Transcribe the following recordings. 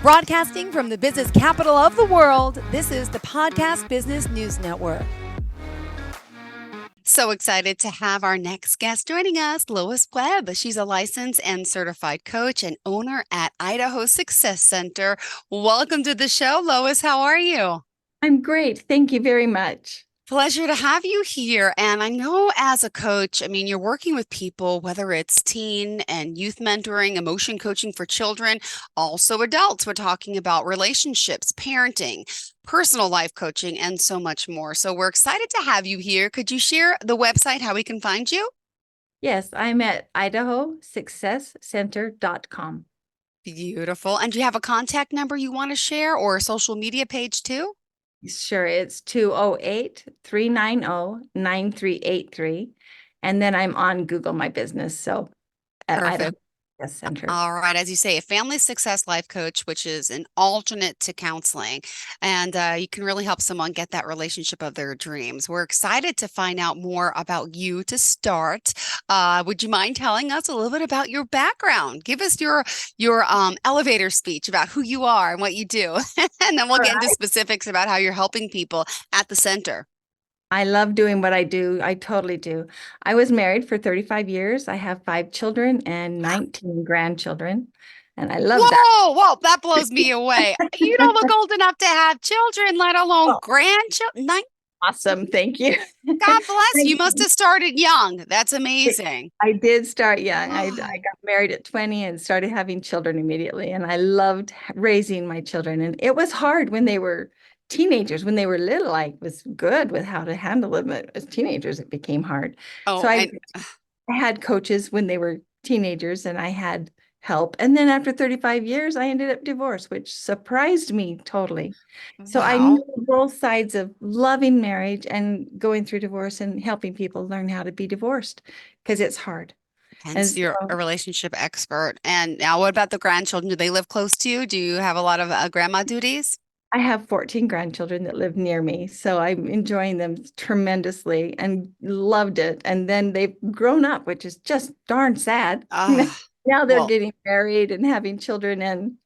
Broadcasting from the business capital of the world, this is the Podcast Business News Network. So excited to have our next guest joining us, Lois Webb. She's a licensed and certified coach and owner at Idaho Success Center. Welcome to the show, Lois. How are you? I'm great. Thank you very much. Pleasure to have you here. And I know as a coach, you're working with people, whether it's teen and youth mentoring, emotion coaching for children, also adults. We're talking about relationships, parenting, personal life coaching, and so much more. So we're excited to have you here. Could you share the website, how we can find you? Yes, I'm at idahosuccesscenter.com. Beautiful. And do you have a contact number you want to share or a social media page too? Sure, it's 208-390-9383. And then I'm on Google My Business, so at Idaho Perfect. Success Center. All right. As you say, a family success life coach, which is an alternate to counseling. And you can really help someone get that relationship of their dreams. We're excited to find out more about you to start. Would you mind telling us a little bit about your background? Give us your elevator speech about who you are and what you do. And then we'll All get into right. specifics about how you're helping people at the center. I love doing what I do. I totally do. I was married for 35 years. I have 5 children and 19 grandchildren, and I love that. Whoa, that blows me away. You don't look old enough to have children, let alone Oh, grandchildren. awesome. Thank you. God bless. You Thank must you. have started young. That's amazing. I did start young. I got married at 20 and started having children immediately. And I loved raising my children. And it was hard when they were teenagers. When they were little, I was good with how to handle them. As teenagers, it became hard. Oh, So and I had coaches when they were teenagers and I had help. And then after 35 years, I ended up divorced, which surprised me totally. So I wow. knew both sides of loving marriage and going through divorce and helping people learn how to be divorced because it's hard. And Hence, you're a so relationship expert. And now, what about the grandchildren? Do they live close to you? Do you have a lot of grandma duties? I have 14 grandchildren that live near me. So I'm enjoying them tremendously and loved it. And then they've grown up, which is just darn sad. Ah, Now they're well, getting married and having children and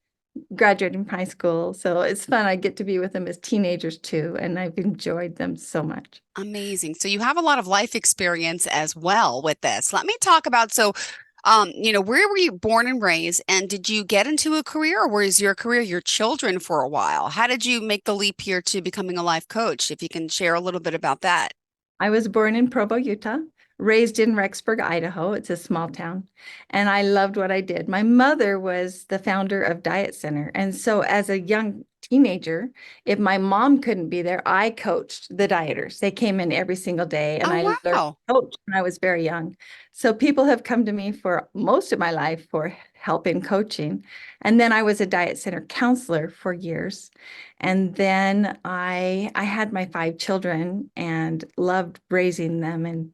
graduating from high school. So it's fun. I get to be with them as teenagers too. And I've enjoyed them so much. amazing. So you have a lot of life experience as well with this. Let me talk about where were you born and raised, and did you get into a career, or was your career your children for a while? How did you make the leap here to becoming a life coach? If you can share a little bit about that. I was born in Provo, Utah, raised in Rexburg, Idaho. It's a small town. And I loved what I did. My mother was the founder of Diet Center. And so as a young teenager, if my mom couldn't be there, I coached the dieters. They came in every single day and Oh, I learned to wow. coach when I was very young. So people have come to me for most of my life for help in coaching. And then I was a Diet Center counselor for years. And then I had my 5 children and loved raising them, and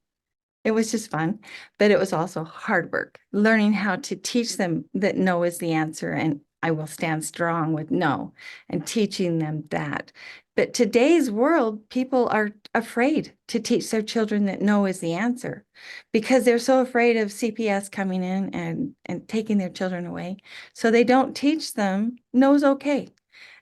it was just fun, but it was also hard work, learning how to teach them that no is the answer and I will stand strong with no, and teaching them that. But today's world, people are afraid to teach their children that no is the answer because they're so afraid of CPS coming in and taking their children away. So they don't teach them no's okay,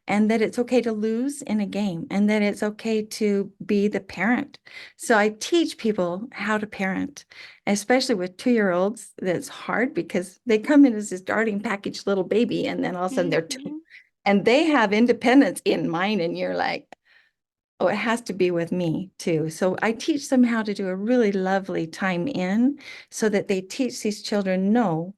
and that it's okay to lose in a game and that it's okay to be the parent. So I teach people how to parent, especially with 2-year-olds. That's hard because they come in as this darting package little baby and then all of a sudden they're 2 Mhm. and they have independence in mind and you're like, oh, it has to be with me too. So I teach them how to do a really lovely time in so that they teach these children no,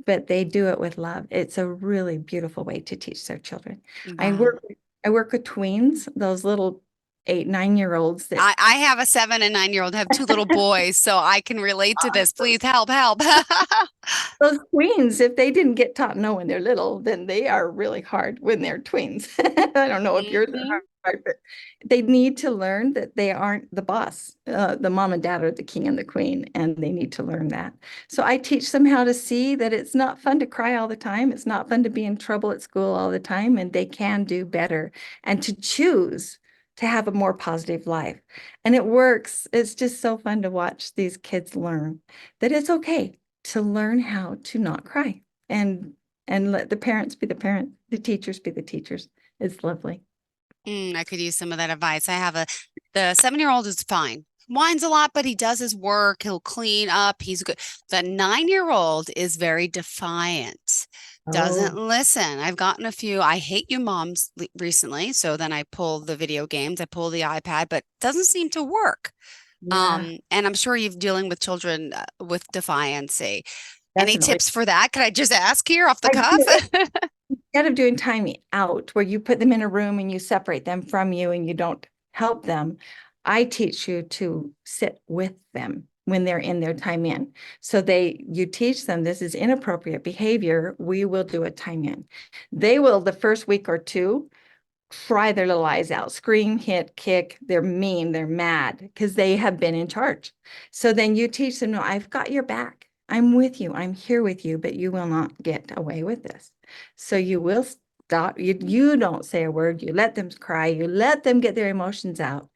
but they do it with love. It's a really beautiful way to teach their children. I Wow. work I work with tweens, those little 8, 9-year-olds that I have a 7 and 9-year-old, have two little boys, so I can relate to this. Please help, help. those tweens, if they didn't get taught no when they're little, then they are really hard when they're tweens. I don't know if yours Mhm. are hard, but they need to learn that they aren't the boss. The mom and dad are the king and the queen, and they need to learn that. So I teach them how to see that it's not fun to cry all the time. It's not fun to be in trouble at school all the time, and they can do better and to choose to have a more positive life. And it works. It's just so fun to watch these kids learn that it's okay to learn how to not cry. And and let the parents be the parent, the teachers be the teachers. It's lovely. I could use some of that advice. The 7-year-old is fine. Whines a lot, but he does his work. He'll clean up. He's good. The 9-year-old is very defiant, doesn't Oh, listen. I've gotten a few I hate you moms recently. So then I pull the video games, I pull the iPad, but doesn't seem to work. yeah, And I'm sure you're dealing with children with defiancy. Any definitely. tips for that? Could I just ask here off the I cuff? do. Instead of doing timing out, where you put them in a room and you separate them from you and you don't help them, I teach you to sit with them when they're in their time in. So you teach them this is inappropriate behavior. We will do a time in. They will, the first week or two, cry their little eyes out, scream, hit, kick. They're mean, they're mad because they have been in charge. So then you teach them, no, I've got your back. I'm with you. I'm here with you, but you will not get away with this. So you will stop. You don't say a word. You let them cry. You let them get their emotions out.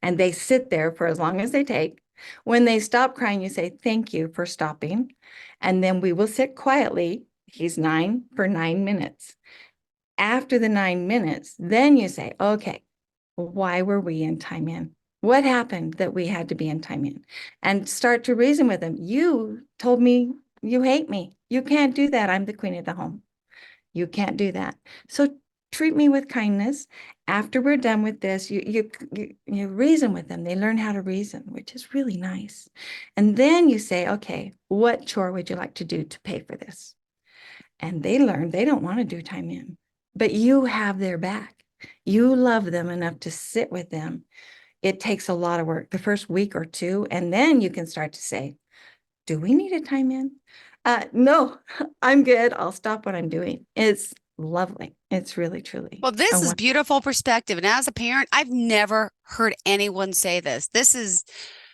And they sit there for as long as they take. When they stop crying, you say, thank you for stopping. And then we will sit quietly. He's 9 for 9 minutes. After the 9 minutes, then you say, okay, why were we in time in? What happened that we had to be in time in? And start to reason with them. You told me you hate me. You can't do that. I'm the queen of the home. You can't do that. So treat me with kindness. After we're done with this, you reason with them. They learn how to reason, which is really nice. And then you say, okay, what chore would you like to do to pay for this? And they learn they don't want to do time in, but you have their back. You love them enough to sit with them. It takes a lot of work the first week or two, and then you can start to say, do we need a time in? No, I'm good. I'll stop what I'm doing. It's lovely. It's really, truly Well, a this is wonderful. beautiful perspective. And as a parent, I've never heard anyone say this. This is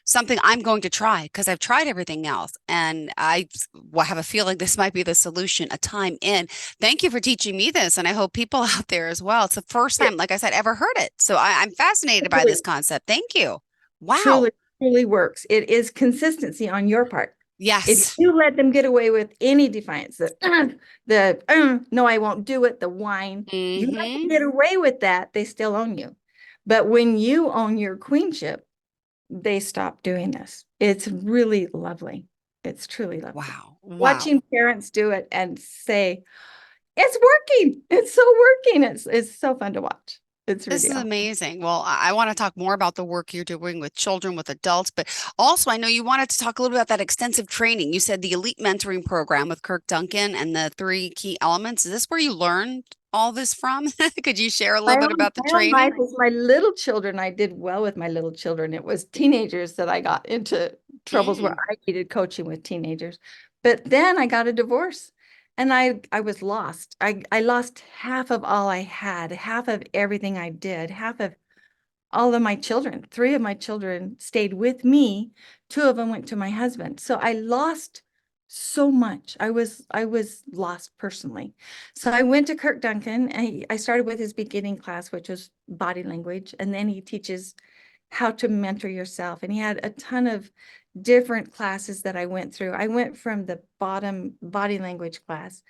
something I'm going to try because I've tried everything else. And have a feeling this might be the solution, a time in. Thank you for teaching me this. And I hope people out there as well. It's the first It time, like I said, ever heard it. So I'm fascinated by this truly, concept. Thank you. Wow. truly, truly works. It is consistency on your part. If Yes. you let them get away with any defiance, no, I won't do it, the whine, you let them Mm-hmm. get away with that, they still own you. But when you own your queenship, they stop doing this. It's really lovely. It's truly lovely. Wow. Wow. Watching parents do it and say, it's working. It's so working. It's so fun to watch. It's This really is awesome. amazing. Well, I want to talk more about the work you're doing with children, with adults, but also I know you wanted to talk a little bit about that extensive training. You said the elite mentoring program with Kirk Duncan and the 3 key elements. Is this where you learned all this from? Could you share a little bit about the My own life training? was my little children. I did well with my little children. It was teenagers that I got into troubles where Mm. I needed coaching with teenagers. But then I got a divorce and I was lost. I lost half of all I had, half of everything I did, half of all of my children. 3 of my children stayed with me. 2 of them went to my husband. So I lost so much. I was lost personally. So I went to Kirk Duncan and I started with his beginning class, which was body language. And then he teaches how to mentor yourself. And he had a ton of different classes that I went through. I went from the bottom body language class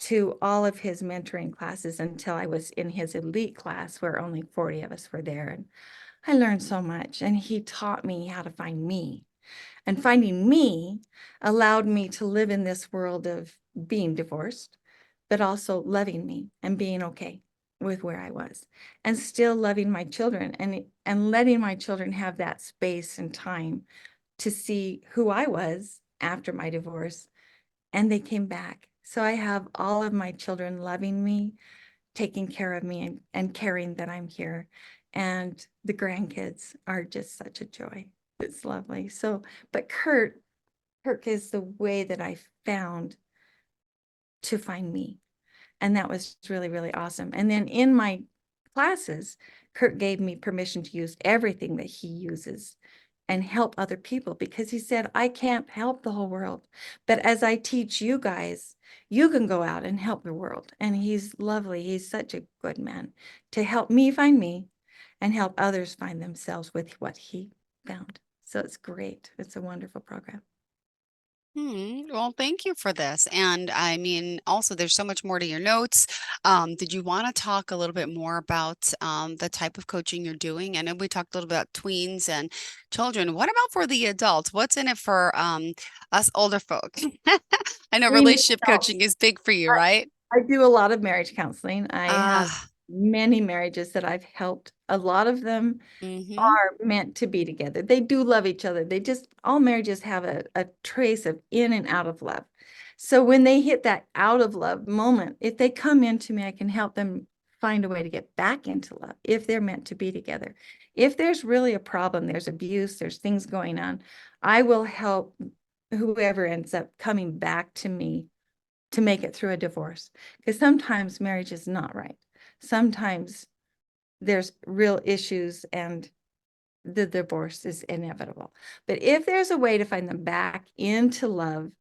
to all of his mentoring classes until I was in his elite class where only 40 of us were there. And I learned so much. And he taught me how to find me. And finding me allowed me to live in this world of being divorced, but also loving me and being okay with where I was and still loving my children and letting my children have that space and time to see who I was after my divorce. And they came back. So I have all of my children loving me, taking care of me and caring that I'm here. And the grandkids are just such a joy. It's lovely. So, but Kirk is the way that I found to find me. And that was really, really awesome. And then in my classes, Kirk gave me permission to use everything that he uses and help other people because he said, I can't help the whole world. But as I teach you guys, you can go out and help the world. And he's lovely. He's such a good man to help me find me and help others find themselves with what he found. So it's great. It's a wonderful program. Well, thank you for this. And I mean, also, there's so much more to your notes. Did you want to talk a little bit more about the type of coaching you're doing? I know we talked a little bit about tweens and children. What about for the adults? What's in it for us older folk? I know We need relationship help. coaching is big for you, right? I do a lot of marriage counseling. I have Ah, many marriages that I've helped. A lot of them mm-hmm. are meant to be together. They do love each other. They just, all marriages have a trace of in and out of love. So when they hit that out of love moment, if they come into me, I can help them find a way to get back into love if they're meant to be together. If there's really a problem, there's abuse, there's things going on, I will help whoever ends up coming back to me to make it through a divorce. Because sometimes marriage is not right. Sometimes there's real issues and the divorce is inevitable. But if there's a way to find them back into love,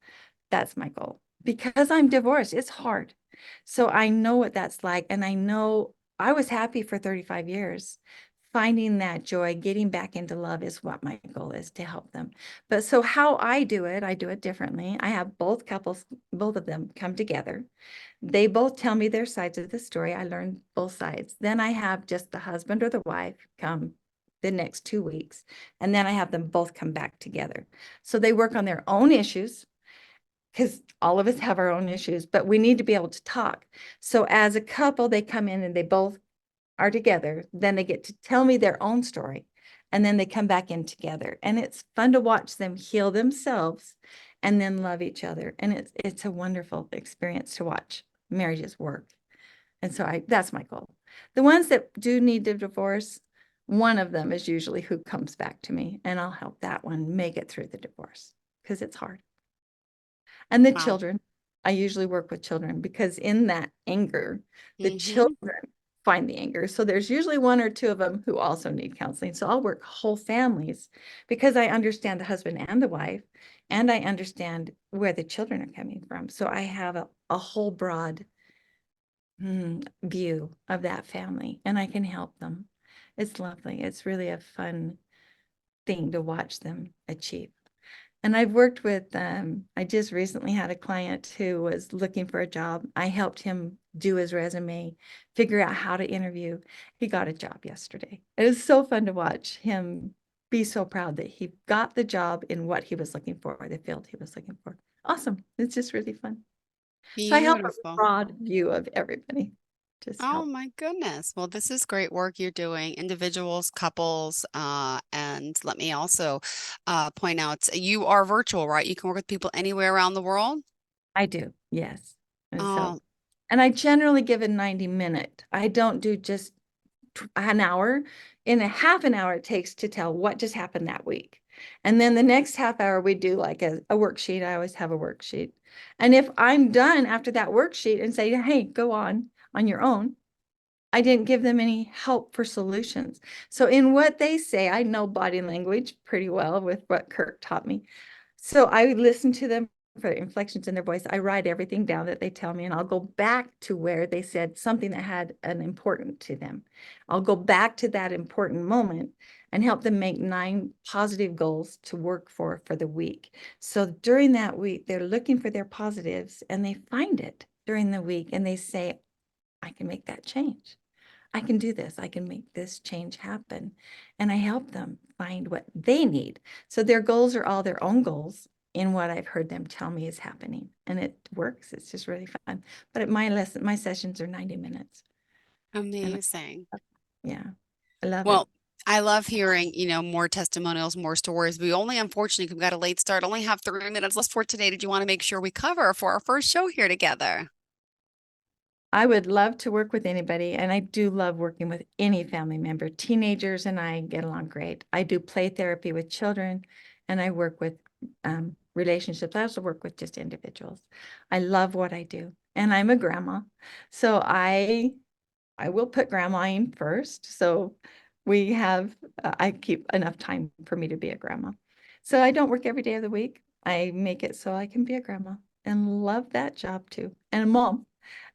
that's my goal. Because I'm divorced, it's hard. So I know what that's like. And I know I was happy for 35 years. Finding that joy, getting back into love is what my goal is to help them. But so how I do it differently. I have both couples, both of them come together. They both tell me their sides of the story. I learn both sides. Then I have just the husband or the wife come the next 2 weeks. And then I have them both come back together. So they work on their own issues because all of us have our own issues, but we need to be able to talk. So as a couple, they come in and they both are together. Then they get to tell me their own story. And then they come back in together. And it's fun to watch them heal themselves and then love each other. And it's a wonderful experience to watch marriages work. And so that's my goal. The ones that do need to divorce, one of them is usually who comes back to me, and I'll help that one make it through the divorce because it's hard. And the Wow. children, I usually work with children because in that anger, the Mm-hmm. children find the anger. So there's usually one or two of them who also need counseling. So I'll work whole families because I understand the husband and the wife, and I understand where the children are coming from. So I have a whole broad view of that family, and I can help them. It's lovely. It's really a fun thing to watch them achieve. And I've worked with, I just recently had a client who was looking for a job. I helped him do his resume, figure out how to interview. He got a job yesterday. It was so fun to watch him be so proud that he got the job in what he was looking for, the field he was looking for. Awesome. It's just really fun. So I help a Beautiful. broad view of everybody. Just Oh help. my goodness. Well, this is great work you're doing, individuals, couples, and let me also point out you are virtual, right? You can work with people anywhere around the world. I do, yes. And so, Oh, and I generally give a 90-minute. I don't do just an hour. In a half an hour, it takes to tell what just happened that week. And then the next half hour, we do like a worksheet. I always have a worksheet. And if I'm done after that worksheet and say, hey, go on your own, I didn't give them any help for solutions. So in what they say, I know body language pretty well with what Kirk taught me. So I listen to them for inflections in their voice. I write everything down that they tell me, and I'll go back to where they said something that had an important to them. I'll go back to that important moment and help them make 9 positive goals to work for the week. So during that week, they're looking for their positives and they find it during the week and they say, I can make that change. I can do this. I can make this change happen. And I help them find what they need. So their goals are all their own goals in what I've heard them tell me is happening. And it works. It's just really fun. But at my sessions are 90 minutes. And amazing. yeah, I love it. Well, I love hearing, more testimonials, more stories. We only, unfortunately, we've got a late start, only have 3 minutes left for today. Did you want to make sure we cover for our first show here together? I would love to work with anybody, and I do love working with any family member. Teenagers and I get along great. I do play therapy with children, and I work with relationships. I also work with just individuals. I love what I do, and I'm a grandma, so I will put grandma in first. So we have I keep enough time for me to be a grandma. So I don't work every day of the week. I make it so I can be a grandma and love that job too, and a mom.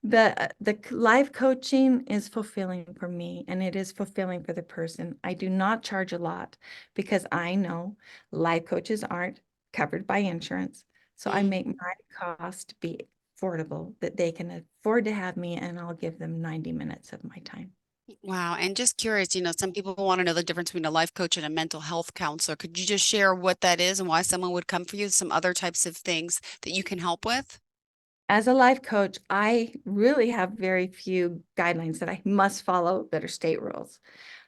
But the life coaching is fulfilling for me, and it is fulfilling for the person. I do not charge a lot because I know life coaches aren't covered by insurance. So I make my cost be affordable, that they can afford to have me, and I'll give them 90 minutes of my time. Wow. And just curious, some people want to know the difference between a life coach and a mental health counselor. Could you just share what that is and why someone would come for you? Some other types of things that you can help with? As a life coach, I really have very few guidelines that I must follow that are state rules.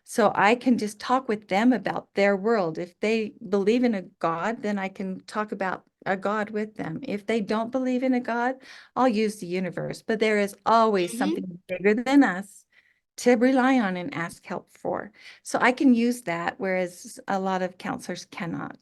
So I can just talk with them about their world. If they believe in a God, then I can talk about a God with them. If they don't believe in a God, I'll use the universe. But there is always Hmm. something bigger than us to rely on and ask help for. So I can use that, whereas a lot of counselors cannot.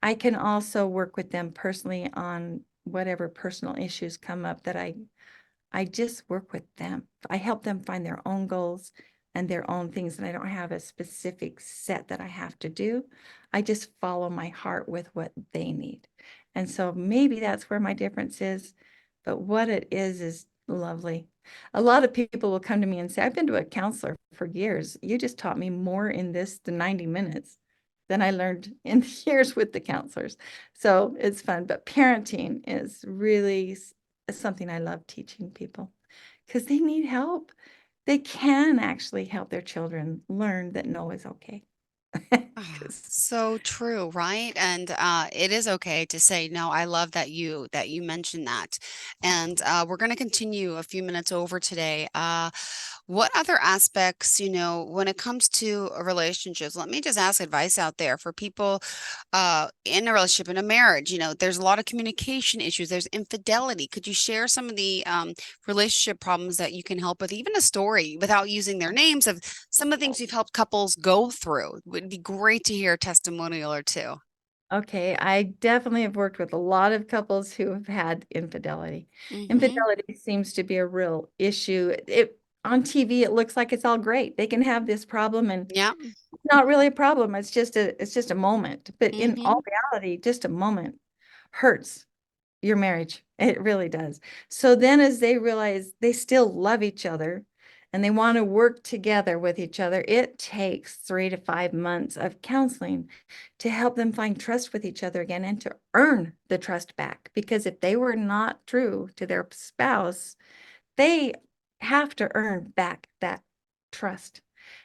I can also work with them personally on whatever personal issues come up that I just work with them. I help them find their own goals and their own things, and I don't have a specific set that I have to do. I just follow my heart with what they need. And so maybe that's where my difference is, but what it is lovely. A lot of people will come to me and say, I've been to a counselor for years. You just taught me more in the 90 minutes than I learned in the years with the counselors. So it's fun, but parenting is really something I love teaching people because they need help. They can actually help their children learn that no is okay. Ah, 'Cause- so true, right? And it is okay to say no. I love that you mentioned that. And we're going to continue a few minutes over today. What other aspects, when it comes to relationships, let me just ask advice out there for people in a relationship, in a marriage. There's a lot of communication issues. There's infidelity. Could you share some of the relationship problems that you can help with, even a story without using their names of some of the things you've helped couples go through? Would be great to hear a testimonial or two. Okay, I definitely have worked with a lot of couples who have had infidelity. Mm-hmm. Infidelity seems to be a real issue. It on TV, it looks like it's all great. They can have this problem and Yeah. it's not really a problem. It's just a moment. But in Mm-hmm. all reality, just a moment hurts your marriage. It really does. So then as they realize they still love each other and they want to work together with each other, it takes 3 to 5 months of counseling to help them find trust with each other again and to earn the trust back. Because if they were not true to their spouse, they have to earn back that trust.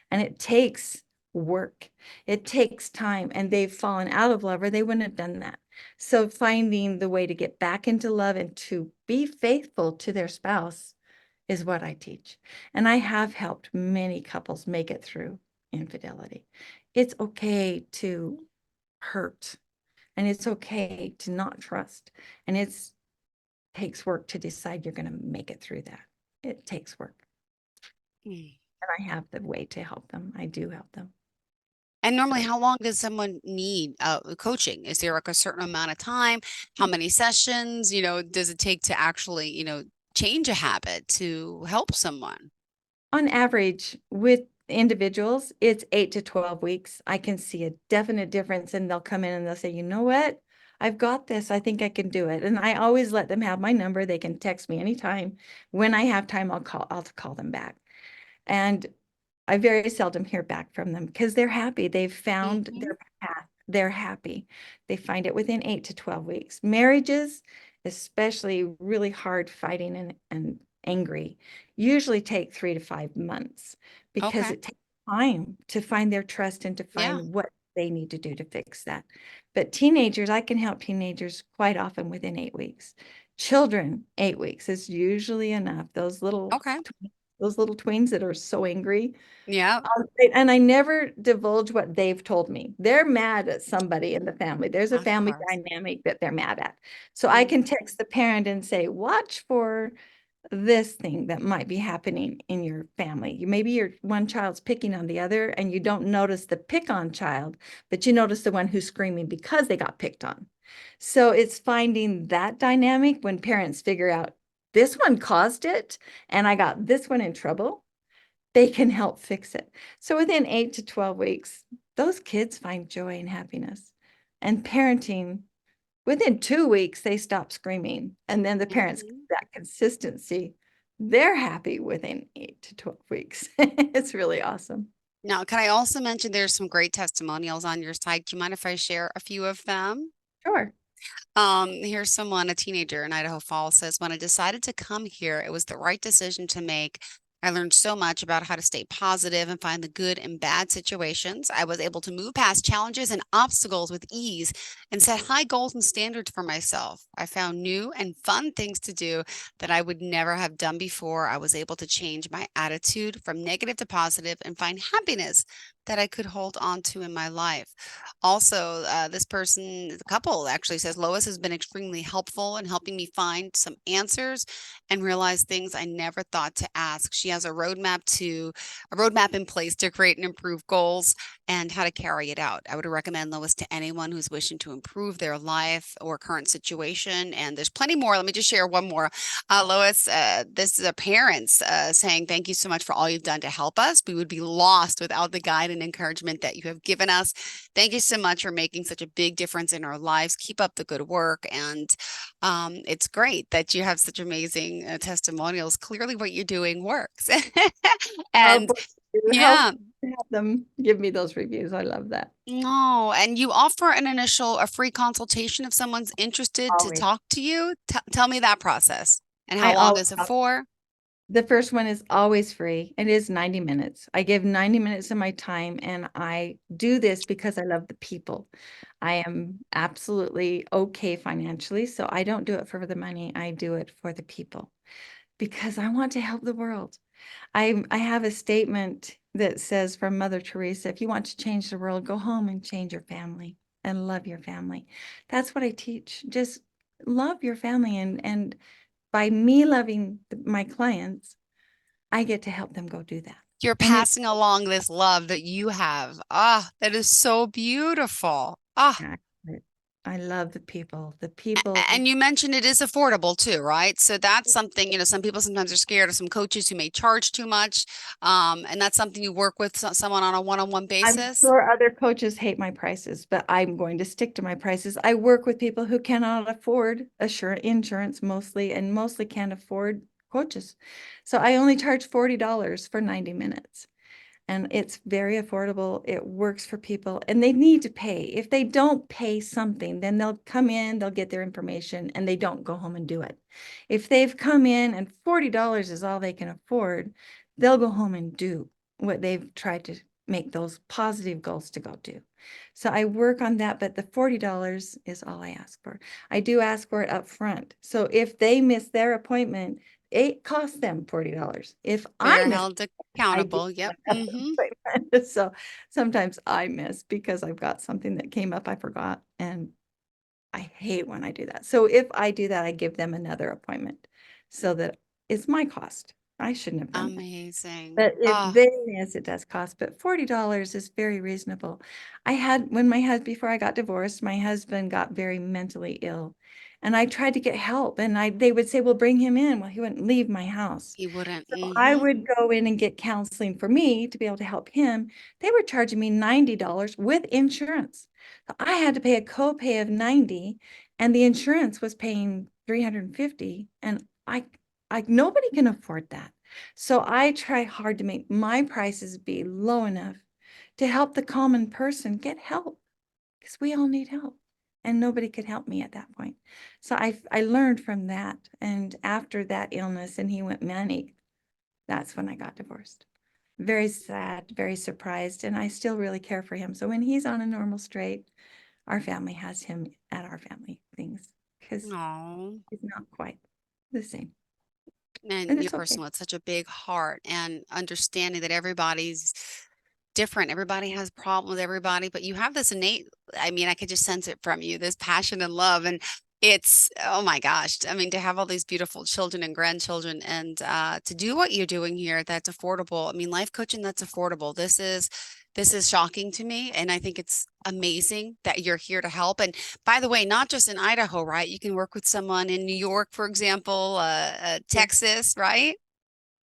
And it takes work. It takes time. And they've fallen out of love or they wouldn't have done that. So finding the way to get back into love and to be faithful to their spouse is what I teach. And I have helped many couples make it through infidelity. It's okay to hurt and it's okay to not trust. And it takes work to decide you're going to make it through that. It takes work. Mm. And I have the way to help them. I do help them. And normally, So how long does someone need coaching? Is there like a certain amount of time? How many sessions, does it take to actually, change a habit to help someone? on average, with individuals, it's 8 to 12 weeks. I can see a definite difference, and they'll come in and they'll say, you know what? I've got this. I think I can do it. And I always let them have my number. They can text me anytime. When I have time, I'll call them back. And I very seldom hear back from them because they're happy. They've found Hmm. their path. They're happy. They find it within 8 to 12 weeks. Marriages, especially really hard fighting and angry, usually take 3 to 5 months because Okay. it takes time to find their trust and to Yeah. find what they need to do to fix that. But teenagers, I can help teenagers quite often within 8 weeks. Children, 8 weeks is usually enough. Okay. Those little tweens that are so angry. Yeah. And I never divulge what they've told me. They're mad at somebody in the family. There's a Of family course. dynamic that they're mad at. So I can Mhm. text the parent and say, watch for this thing that might be happening in your family. Maybe your one child's picking on the other and you don't notice the pick on child, but you notice the one who's screaming because they got picked on. So it's finding that dynamic when parents figure out this one caused it and I got this one in trouble, they can help fix it. So within 8 to 12 weeks, those kids find joy and happiness. And parenting, within 2 weeks, they stop screaming. And then the parents get Mhm. that consistency. They're happy within 8 to 12 weeks. It's really awesome. Now, can I also mention there's some great testimonials on your site? Do you mind if I share a few of them? Sure. Here's someone, a teenager in Idaho Falls says, when I decided to come here, it was the right decision to make. I learned so much about how to stay positive and find the good and bad situations. I was able to move past challenges and obstacles with ease and set high goals and standards for myself. I found new and fun things to do that I would never have done before. I was able to change my attitude from negative to positive and find happiness that I could hold on to in my life. Also, this person, the couple actually says, Lois has been extremely helpful in helping me find some answers and realize things I never thought to ask. She has a roadmap in place to create and improve goals and how to carry it out. I would recommend Lois to anyone who's wishing to improve their life or current situation. And there's plenty more. Let me just share one more. Lois, this is a parents saying, thank you so much for all you've done to help us. We would be lost without the guide and encouragement that you have given us. Thank you so much for making such a big difference in our lives. Keep up the good work. And it's great that you have such amazing testimonials. Clearly, what you're doing works. And Help yeah. have them give me those reviews. I love that. No, and you offer a free consultation if someone's interested to Always. talk to you. Tell me that process and I how long always, is it for? the first one is always free. It is 90 minutes. I give 90 minutes of my time, and I do this because I love the people. I am absolutely okay financially, so I don't do it for the money. I do it for the people because I want to help the world. I have a statement that says from Mother Teresa, if you want to change the world, go home and change your family and love your family. That's what I teach. Just love your family, and by me loving my clients, I get to help them go do that. You're And it's passing along this love that you have. Ah, that is so beautiful. Ah, accurate. I love the people. The people. and you mentioned it is affordable too, right? So that's something, some people sometimes are scared of some coaches who may charge too much. And that's something you work with someone on a one-on-one I'm basis. sure other coaches hate my prices, but I'm going to stick to my prices. I work with people who cannot afford insurance mostly, and mostly can't afford coaches. So I only charge $40 for 90 minutes. And it's very affordable. It works for people, and they need to pay. If they don't pay something, then they'll come in, they'll get their information, and they don't go home and do it. If they've come in and $40 is all they can afford, they'll go home and do what they've tried to make those positive goals to go do. So I work on that, but the $40 is all I ask for. I do ask for it up front. So if they miss their appointment, it costs them $40. If I They're miss, held I do accountable. Yep. another appointment. So sometimes I miss because I've got something that came up I forgot, and I hate when I do that. So if I do that, I give them another appointment so that it's my cost. I shouldn't have done that. Amazing. But if Ah, they miss, it does cost, but $40 is very reasonable. Before I got divorced, my husband got very mentally ill, and I tried to get help, and they would say, well, bring him in. Well, he wouldn't leave my house. he wouldn't. So I Mm-hmm. would go in and get counseling for me to be able to help him. They were charging me $90 with insurance. So I had to pay a copay of 90, and the insurance was paying 350, and nobody can afford that. So I try hard to make my prices be low enough to help the common person get help, because we all need help. And nobody could help me at that point. So I learned from that. And after that illness and he went manic, that's when I got divorced. Very sad, very surprised, and I still really care for him. So when he's on a normal straight, our family has him at our family things because Oh, he's not quite the same. And and your it's okay. person with such a big heart and understanding that everybody's different. Everybody has problems with everybody, but you have this innate, I mean, I could just sense it from you, this passion and love. And it's, oh my gosh, I mean, to have all these beautiful children and grandchildren and to do what you're doing here, that's affordable. I mean, life coaching, that's affordable. This is shocking to me. And I think it's amazing that you're here to help. And by the way, not just in Idaho, right? You can work with someone in New York, for example, Yeah. Texas, right?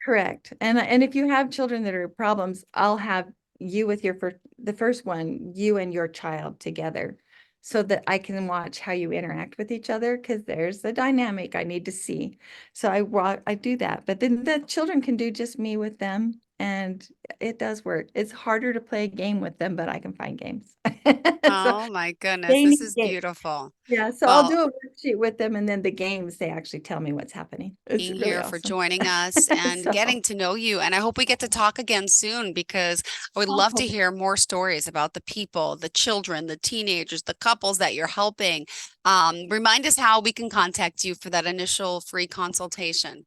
Correct. And if you have children that are problems, I'll have you with the first one, you and your child together, so that I can watch how you interact with each other, because there's the dynamic I need to see. So I do that, but then the children can do just me with them, and it does work. It's harder to play a game with them, but I can find games. So Oh my goodness, they this need is games. beautiful. Yeah, so I'll Well, do a worksheet with them, and then the games, they actually tell me what's happening. It's being really here for awesome. joining us and So, getting to know you. And I hope we get to talk again soon because I would love to oh, hear more stories about the people, the children, the teenagers, the couples that you're helping. Remind us how we can contact you for that initial free consultation.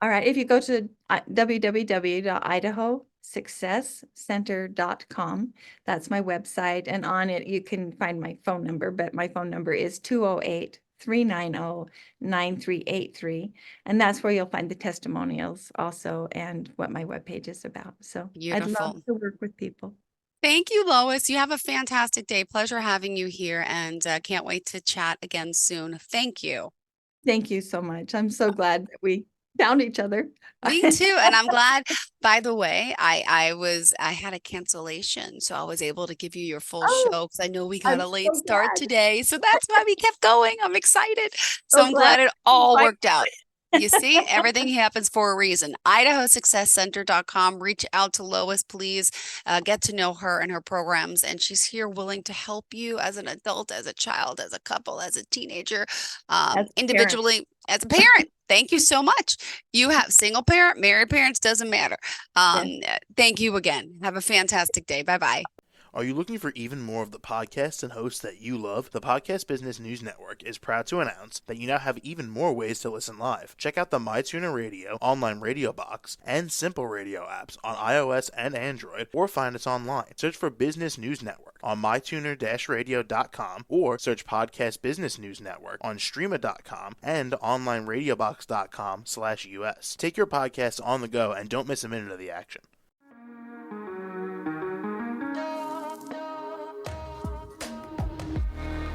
all right. If you go to www.idahosuccesscenter.com, that's my website. And on it, you can find my phone number, but my phone number is 208-390-9383. And that's where you'll find the testimonials also and what my webpage is about. So I'd love Beautiful. to work with people. Thank you, Lois. You have a fantastic day. Pleasure having you here and can't wait to chat again soon. Thank you. Thank you so much. I'm so glad that we found each other. Me too. And I'm glad, by the way, I had a cancellation, so I was able to give you your full Oh, show because I know we got I'm a late so start glad. today. So that's why we kept going. I'm excited. So So I'm glad glad it you all like worked out. You see, everything happens for a reason. IdahoSuccessCenter.com. Reach out to Lois, please. Get to know her and her programs. And she's here willing to help you as an adult, as a child, as a couple, as a teenager, as a parent. individually, as a parent. Thank you so much. You have single parent, married parents, doesn't matter. Yes. Thank you again. Have a fantastic day. Bye bye. Are you looking for even more of the podcasts and hosts that you love? The Podcast Business News Network is proud to announce that you now have even more ways to listen live. Check out the MyTuner Radio, online radio box, and Simple Radio apps on iOS and Android, or find us online. Search for Business News Network on mytuner-radio.com or search Podcast Business News Network on streama.com and onlineradiobox.com/US. Take your podcast on the go and don't miss a minute of the action.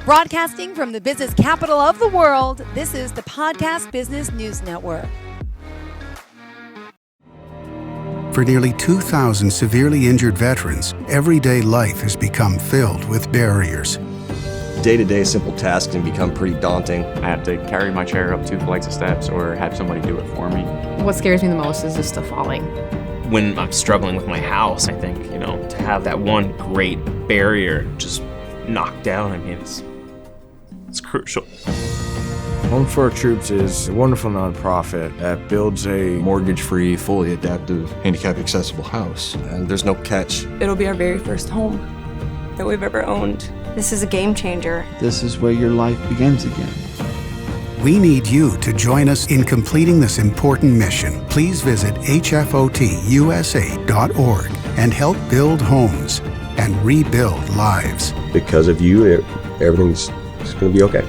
Broadcasting from the business capital of the world, this is the Podcast Business News Network. For nearly 2,000 severely injured veterans, everyday life has become filled with barriers. Day-to-day simple tasks can become pretty daunting. I have to carry my chair up 2 flights of steps or have somebody do it for me. What scares me the most is just the falling. When I'm struggling with my house, I think, to have that one great barrier just knocked down, it's crucial. Home for Our Troops is a wonderful nonprofit that builds a mortgage-free, fully adaptive, handicap-accessible house. And there's no catch. It'll be our very first home that we've ever owned. This is a game changer. This is where your life begins again. We need you to join us in completing this important mission. Please visit hfotusa.org and help build homes and rebuild lives. Because of you, everything's going to be okay.